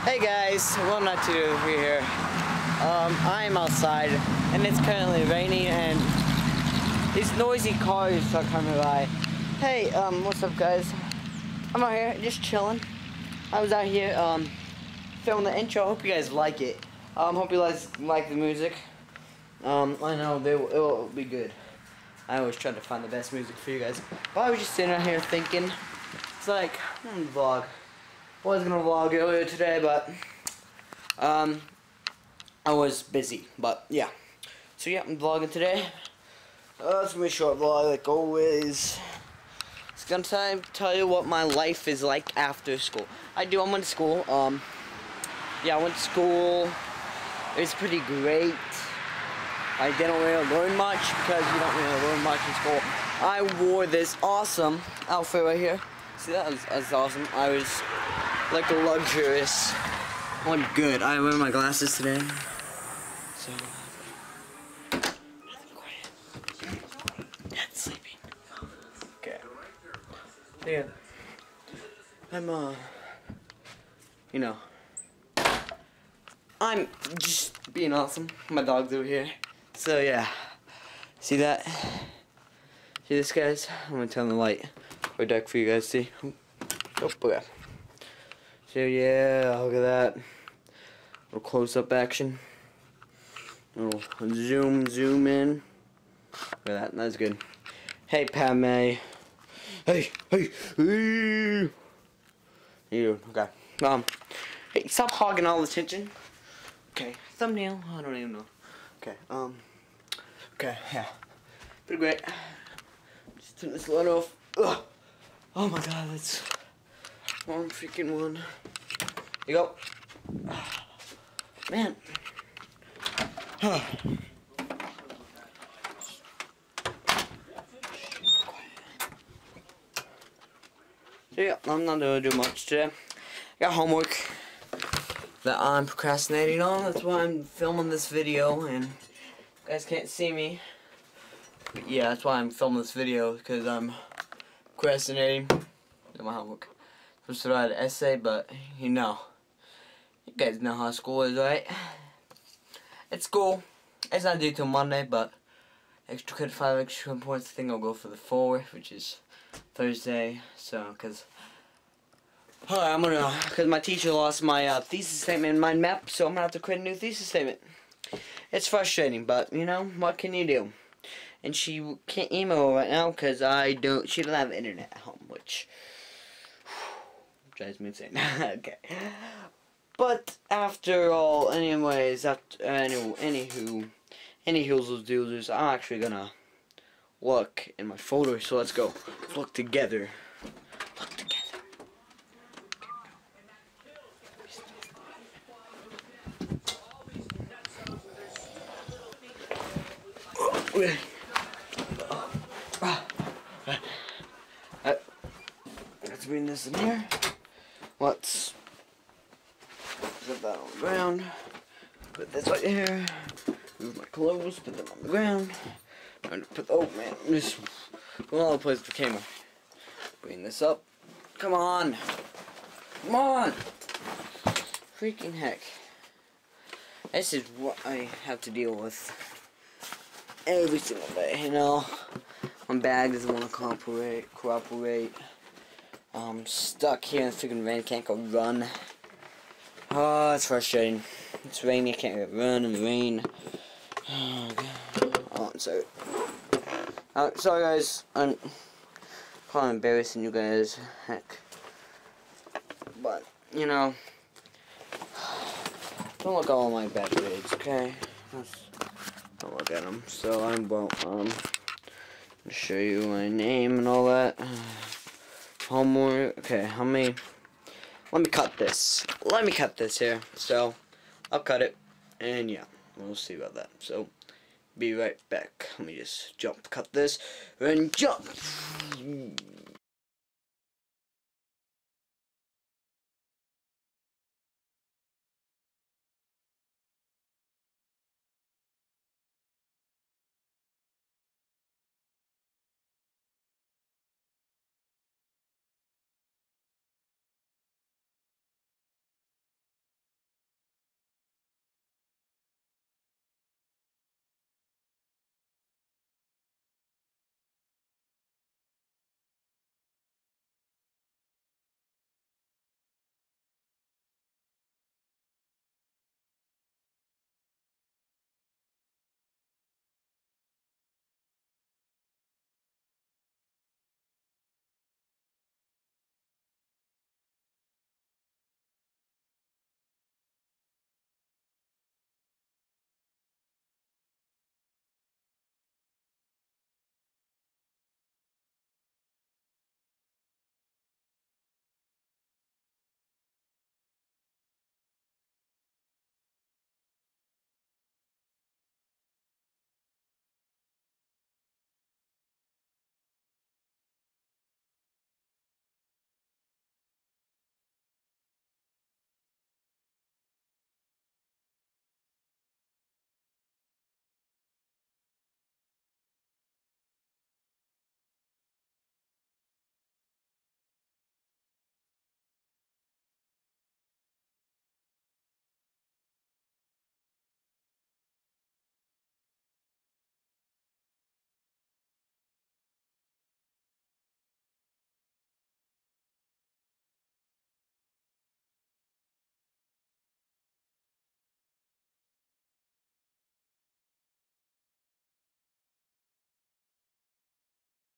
Hey guys, well not to do here. I am outside and it's currently raining and these noisy cars are coming by. Hey, what's up guys? I'm out here just chilling. I was out here filming the intro. Hope you guys like it. Hope you guys like the music. I know it will be good. I always try to find the best music for you guys. But I was just sitting out here thinking, it's like, vlog. I was gonna vlog earlier today, but I was busy. But yeah, so yeah, I'm vlogging today. It's gonna be a short vlog like always. It's gonna tell you what my life is like after school. I went to school. Yeah, I went to school. It was pretty great. I didn't really learn much because you don't really learn much in school. I wore this awesome outfit right here. See that? That's awesome. I was like a luxurious. I'm good. I wear my glasses today. So not sleeping. Okay. So yeah. I'm you know, I'm just being awesome. My dog's over here. So yeah. See that? See this, guys? I'm gonna turn the light right dark for you guys to see. Oh, okay. So yeah, look at that. Little close-up action. Little zoom in. Look at that. That's good. Hey, Padme. Hey. You. Okay. Hey, stop hogging all the attention. Okay. Thumbnail. I don't even know. Okay. Okay. Yeah. Pretty great. Just turn this light off. Ugh. Oh my God, that's one freaking one. Here you go. Man. Huh. So yeah, I'm not gonna do much today. I got homework that I'm procrastinating on. That's why I'm filming this video, and you guys can't see me. But yeah, that's why I'm filming this video, because I'm procrastinating on my homework. I'm supposed to write an essay, but you guys know how school is, right? It's school. It's not due till Monday, but extra credit 5 extra points. I think I'll go for the 4, which is Thursday. So, because my teacher lost my thesis statement in mind map, so I'm gonna have to create a new thesis statement. It's frustrating, but you know what can you do? And she can't email right now because she doesn't have internet at home, which drives me insane. Okay. But after all, anyways, anywho, doozers, I'm actually gonna look in my folder. So let's go. Let's look together. Look together. Okay. Let's bring this in here. Let's put that on the ground. Put this right here. Move my clothes. Put them on the ground. Oh man, this going all the place with the camera. Bring this up. Come on. Come on. Freaking heck. This is what I have to deal with every single day, you know. My bag doesn't want to cooperate. I'm stuck here in the freaking rain, can't go run. Oh, it's frustrating. It's rainy, I can't run in the rain. Oh, God. Oh, I'm sorry. Sorry guys, I'm probably embarrassing you guys, heck. But, you know, don't look at all my bad grades, okay? Don't look at them. So I won't, show you my name and all that. Homework. Okay, let me cut this. Let me cut this here. So, I'll cut it. And yeah, we'll see about that. So, be right back. Let me just cut this, and jump.